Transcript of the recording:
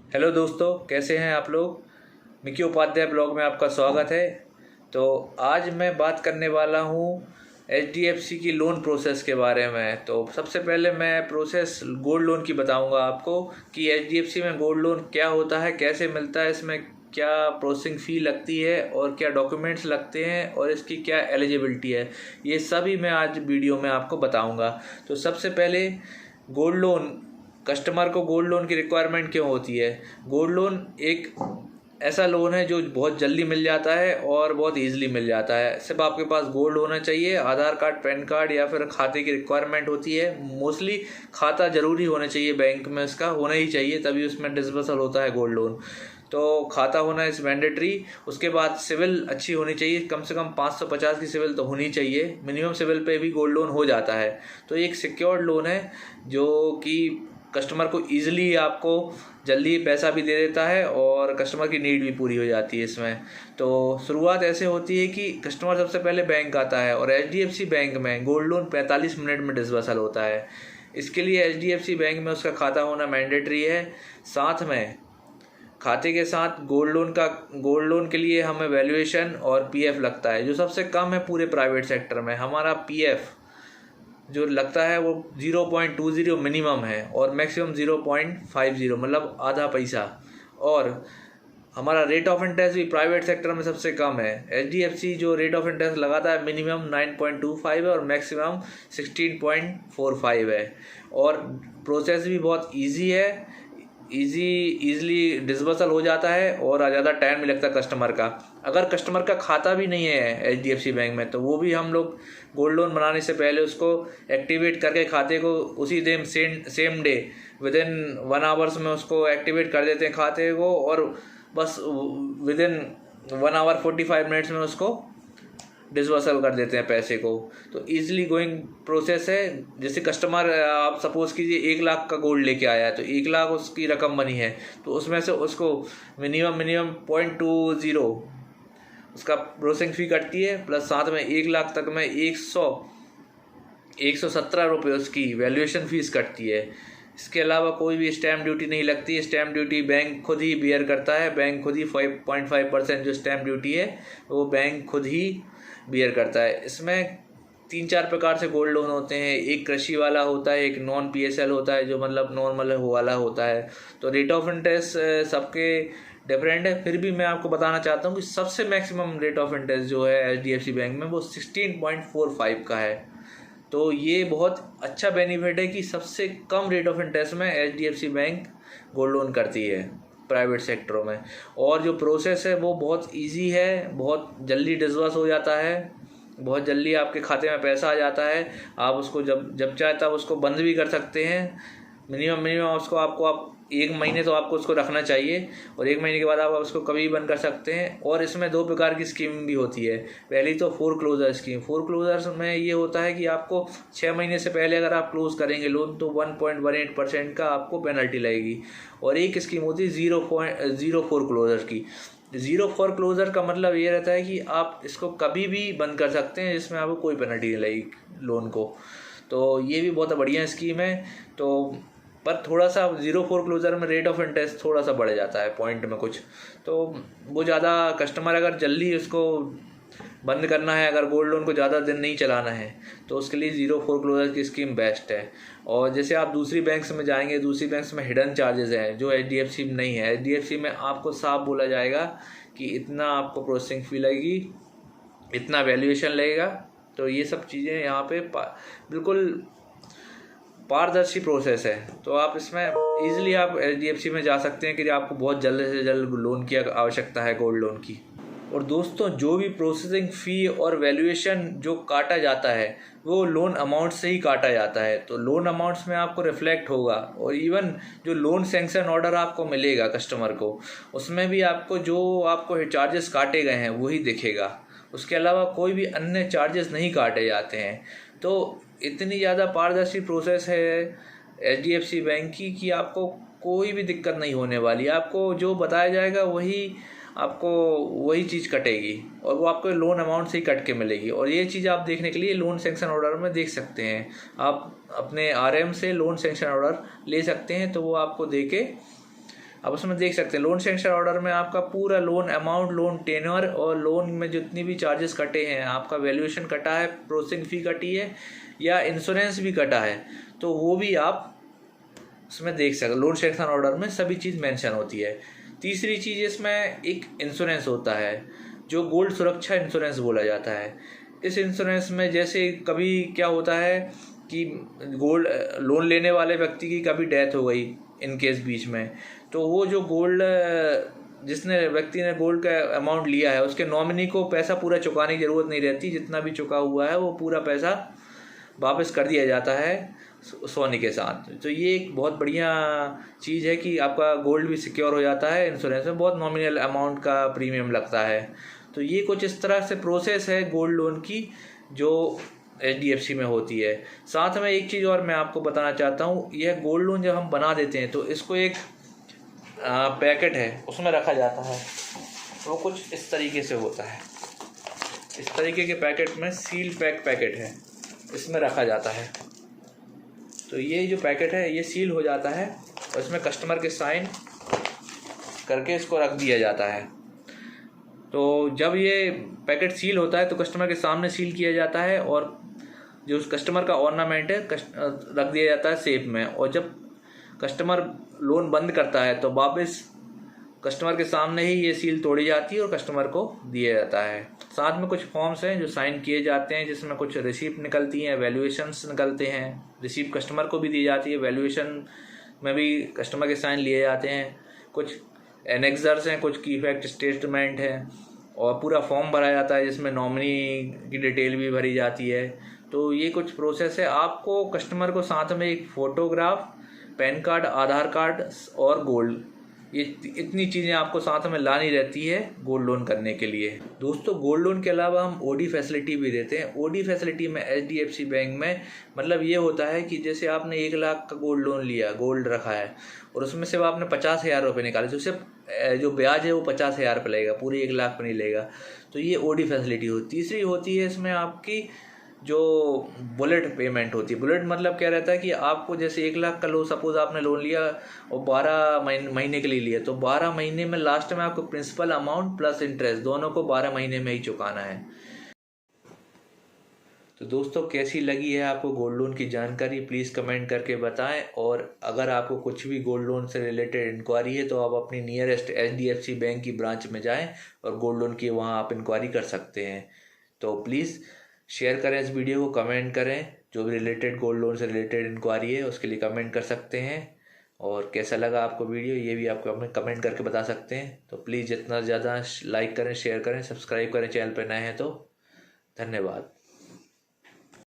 Hello दोस्तों, कैसे हैं आप लोग। मिकी उपाध्याय ब्लॉग में आपका स्वागत है। तो आज मैं बात करने वाला हूँ एचडीएफसी की लोन प्रोसेस के बारे में। तो सबसे पहले मैं प्रोसेस गोल्ड लोन की बताऊंगा आपको कि एचडीएफसी में गोल्ड लोन क्या होता है, कैसे मिलता है, इसमें क्या प्रोसेसिंग फ़ी लगती है और क्या डॉक्यूमेंट्स लगते हैं और इसकी क्या एलिजिबिलिटी है। ये सभी मैं आज वीडियो में आपको बताऊँगा। तो सबसे पहले गोल्ड लोन, कस्टमर को गोल्ड लोन की रिक्वायरमेंट क्यों होती है। गोल्ड लोन एक ऐसा लोन है जो बहुत जल्दी मिल जाता है और बहुत इजीली मिल जाता है। सिर्फ आपके पास गोल्ड होना चाहिए, आधार कार्ड, पैन कार्ड या फिर खाते की रिक्वायरमेंट होती है। मोस्टली खाता ज़रूरी होना चाहिए, बैंक में इसका होना ही चाहिए, तभी उसमें डिसबर्सल होता है गोल्ड लोन। तो खाता होना इज़ मैंडेटरी। उसके बाद सिविल अच्छी होनी चाहिए, कम से कम 550 की सिविल तो होनी चाहिए। मिनिमम सिविल पे भी गोल्ड लोन हो जाता है। तो एक सिक्योर्ड लोन है जो कि कस्टमर को ईजिली आपको जल्दी पैसा भी दे देता है और कस्टमर की नीड भी पूरी हो जाती है इसमें। तो शुरुआत ऐसे होती है कि कस्टमर सबसे पहले बैंक आता है और एचडीएफसी बैंक में गोल्ड लोन 45 मिनट में डिसबर्सल होता है। इसके लिए एचडीएफसी बैंक में उसका खाता होना मैंडेटरी है। साथ में खाते के साथ गोल्ड लोन के लिए हमें वैल्यूएशन और पीएफ लगता है, जो सबसे कम है पूरे प्राइवेट सेक्टर में। हमारा पीएफ जो लगता है वो 0.20 मिनिमम है और मैक्सिमम 0.50, मतलब आधा पैसा। और हमारा रेट ऑफ इंटरेस्ट भी प्राइवेट सेक्टर में सबसे कम है। एचडीएफसी जो रेट ऑफ इंटरेस्ट लगाता है मिनिमम 9.25 है और मैक्सिमम 16.45 है। और प्रोसेस भी बहुत इजी है, ईजिली डिसबर्सल हो जाता है और ज़्यादा टाइम नहीं लगता कस्टमर का। अगर कस्टमर का खाता भी नहीं है एचडीएफसी बैंक में तो वो भी हम लोग गोल्ड लोन बनाने से पहले उसको एक्टिवेट करके खाते को उसी दिन same day with in 1 hours में उसको एक्टिवेट कर देते हैं खाते को, और बस विद इन 1 आवर 45 मिनट्स में उसको डिसबर्सल कर देते हैं पैसे को। तो ईजिली गोइंग प्रोसेस है। जैसे कस्टमर, आप सपोज़ कीजिए 1 लाख का गोल्ड लेके आया है, तो 1 लाख उसकी रकम बनी है, तो उसमें से उसको मिनिमम 0.20 उसका प्रोसेसिंग फ़ी कटती है, प्लस साथ में 1 लाख तक में 117 रुपये उसकी वैल्यूएशन फ़ीस कटती है। इसके अलावा कोई भी स्टैम्प ड्यूटी नहीं लगती है। स्टैम्प ड्यूटी बैंक खुद ही बियर करता है। बैंक खुद ही 5.5% जो स्टैम्प ड्यूटी है वो बैंक खुद ही बियर करता है। इसमें 3-4 प्रकार से गोल्ड लोन होते हैं। एक कृषि वाला होता है, एक नॉन पीएसएल होता है जो मतलब नॉर्मल वाला होता है। तो रेट ऑफ इंटरेस्ट सबके डिफरेंट है। फिर भी मैं आपको बताना चाहता हूँ कि सबसे मैक्सिमम रेट ऑफ इंटरेस्ट जो है एचडीएफसी बैंक में वो 16.45 का है। तो ये बहुत अच्छा बेनिफिट है कि सबसे कम रेट ऑफ इंटरेस्ट में एचडीएफसी बैंक गोल्ड लोन करती है प्राइवेट सेक्टरों में। और जो प्रोसेस है वो बहुत इजी है, बहुत जल्दी डिसबर्स हो जाता है, बहुत जल्दी आपके खाते में पैसा आ जाता है। आप उसको जब जब चाहे तब उसको बंद भी कर सकते हैं। मिनिमम उसको आप 1 महीने तो आपको उसको रखना चाहिए और 1 महीने के बाद आप उसको कभी भी बंद कर सकते हैं। और इसमें 2 प्रकार की स्कीम भी होती है। पहली तो फोरक्लोजर स्कीम। फोरक्लोजर्स में ये होता है कि आपको 6 महीने से पहले अगर आप क्लोज करेंगे लोन तो 1.18% का आपको पेनल्टी लगेगी। और एक स्कीम होती है ज़ीरो फोरक्लोजर की। ज़ीरो फोरक्लोजर का मतलब ये रहता है कि आप इसको कभी भी बंद कर सकते हैं, जिसमें आपको कोई पेनल्टी नहीं लगेगी लोन को। तो ये भी बहुत बढ़िया स्कीम है। तो पर थोड़ा सा ज़ीरो फोरक्लोजर में रेट ऑफ इंटरेस्ट थोड़ा सा बढ़ जाता है पॉइंट में कुछ। तो वो ज़्यादा कस्टमर अगर जल्दी उसको बंद करना है, अगर गोल्ड लोन को ज़्यादा दिन नहीं चलाना है, तो उसके लिए ज़ीरो फोरक्लोजर की स्कीम बेस्ट है। और जैसे आप दूसरी बैंक्स में जाएंगे, दूसरी बैंक्स में हिडन चार्जेस हैं जो एचडीएफसी में नहीं है। एचडीएफसी में आपको साफ बोला जाएगा कि इतना आपको प्रोसेसिंग फ़ी लगेगी, इतना वैल्यूएशन लगेगा। तो ये सब चीज़ें यहाँ पे बिल्कुल पारदर्शी प्रोसेस है। तो आप इसमें ईजिली आप एचडीएफसी में जा सकते हैं कि आपको बहुत जल्द से जल्द लोन की आवश्यकता है, गोल्ड लोन की। और दोस्तों, जो भी प्रोसेसिंग फ़ी और वैल्यूएशन जो काटा जाता है वो लोन अमाउंट से ही काटा जाता है। तो लोन अमाउंट्स में आपको रिफ्लेक्ट होगा। और इवन जो लोन सैंक्शन ऑर्डर आपको मिलेगा कस्टमर को, उसमें भी आपको जो आपको चार्जेस काटे गए हैं वही दिखेगा। उसके अलावा कोई भी अन्य चार्जेस नहीं काटे जाते हैं। तो इतनी ज़्यादा पारदर्शी प्रोसेस है एचडीएफसी बैंक की कि आपको कोई भी दिक्कत नहीं होने वाली। आपको जो बताया जाएगा आपको वही चीज़ कटेगी और वो आपको लोन अमाउंट से ही कट के मिलेगी। और ये चीज़ आप देखने के लिए लोन सैंक्शन ऑर्डर में देख सकते हैं। आप अपने आरएम से लोन सैंक्शन ऑर्डर ले सकते हैं, तो वो आपको दे के अब उसमें देख सकते हैं लोन सैंक्शन ऑर्डर में आपका पूरा लोन अमाउंट, लोन टेन्योर और लोन में जितनी भी चार्जेस कटे हैं, आपका वैल्यूएशन कटा है, प्रोसेसिंग फ़ी कटी है या इंश्योरेंस भी कटा है, तो वो भी आप उसमें देख सकते। लोन सैंक्शन ऑर्डर में सभी चीज़ मेंशन होती है। तीसरी चीज़ इसमें एक इंश्योरेंस होता है जो गोल्ड सुरक्षा इंश्योरेंस बोला जाता है। इस इंश्योरेंस में जैसे कभी क्या होता है कि गोल्ड लोन लेने वाले व्यक्ति की कभी डेथ हो गई इन केस बीच में, तो वो जो गोल्ड जिसने व्यक्ति ने गोल्ड का अमाउंट लिया है उसके नॉमिनी को पैसा पूरा चुकाने की ज़रूरत नहीं रहती। जितना भी चुका हुआ है वो पूरा पैसा वापस कर दिया जाता है सोने के साथ। तो ये एक बहुत बढ़िया चीज़ है कि आपका गोल्ड भी सिक्योर हो जाता है। इंश्योरेंस में बहुत नॉमिनल अमाउंट का प्रीमियम लगता है। तो ये कुछ इस तरह से प्रोसेस है गोल्ड लोन की जो HDFC में होती है। साथ में एक चीज़ और मैं आपको बताना चाहता हूँ, यह गोल्ड लोन जब हम बना देते हैं तो इसको एक पैकेट है उसमें रखा जाता है। वो कुछ इस तरीके से होता है। इस तरीके के पैकेट में सील पैकेट है, इसमें रखा जाता है। तो ये जो पैकेट है ये सील हो जाता है और इसमें कस्टमर के साइन करके इसको रख दिया जाता है। तो जब ये पैकेट सील होता है तो कस्टमर के सामने सील किया जाता है और जो उस कस्टमर का ऑर्नामेंट है रख दिया जाता है सेफ में। और जब कस्टमर लोन बंद करता है तो वापस कस्टमर के सामने ही ये सील तोड़ी जाती है और कस्टमर को दिया जाता है। साथ में कुछ फॉर्म्स हैं जो साइन किए जाते हैं जिसमें कुछ रिसीप्ट निकलती हैं, वैल्यूएशंस निकलते हैं। रिसीप्ट कस्टमर को भी दी जाती है, वैल्यूएशन में भी कस्टमर के साइन लिए जाते हैं। कुछ एनेक्सर्स हैं, कुछ की फैक्ट स्टेटमेंट है और पूरा फॉर्म भरा जाता है जिसमें नॉमिनी की डिटेल भी भरी जाती है। तो ये कुछ प्रोसेस है। आपको कस्टमर को साथ में एक फ़ोटोग्राफ, पैन कार्ड, आधार कार्ड और गोल्ड, ये इतनी चीज़ें आपको साथ में लानी रहती है गोल्ड लोन करने के लिए। दोस्तों गोल्ड लोन के अलावा हम OD फैसिलिटी भी देते हैं। OD फैसिलिटी में HDFC बैंक में मतलब ये होता है कि जैसे आपने 1 लाख का गोल्ड लोन लिया, गोल्ड रखा है और उसमें से आपने 50,000 रुपये निकाले, तो सिर्फ जो ब्याज है वो 50,000 रुपये लगेगा, पूरे 1 लाख पर नहीं लेगा। तो ये OD फैसिलिटी होती। तीसरी होती है इसमें आपकी जो बुलेट पेमेंट होती है। बुलेट मतलब क्या रहता है कि आपको जैसे 1 लाख का लो सपोज आपने लोन लिया और 12 महीने के लिए लिया, तो 12 महीने में लास्ट में आपको प्रिंसिपल अमाउंट प्लस इंटरेस्ट दोनों को 12 महीने में ही चुकाना है। तो दोस्तों कैसी लगी है आपको गोल्ड लोन की जानकारी, प्लीज़ कमेंट करके बताएं। और अगर आपको कुछ भी गोल्ड लोन से रिलेटेड इंक्वायरी है तो आप अपनी नियरेस्ट HDFC बैंक की ब्रांच में जाएं और गोल्ड लोन की वहां आप इंक्वायरी कर सकते हैं। तो प्लीज़ शेयर करें इस वीडियो को, कमेंट करें। जो भी रिलेटेड गोल्ड लोन से रिलेटेड इंक्वायरी है उसके लिए कमेंट कर सकते हैं। और कैसा लगा आपको वीडियो ये भी आप कमेंट करके बता सकते हैं। तो प्लीज़ जितना ज़्यादा लाइक करें, शेयर करें, सब्सक्राइब करें चैनल पर नए हैं तो। धन्यवाद।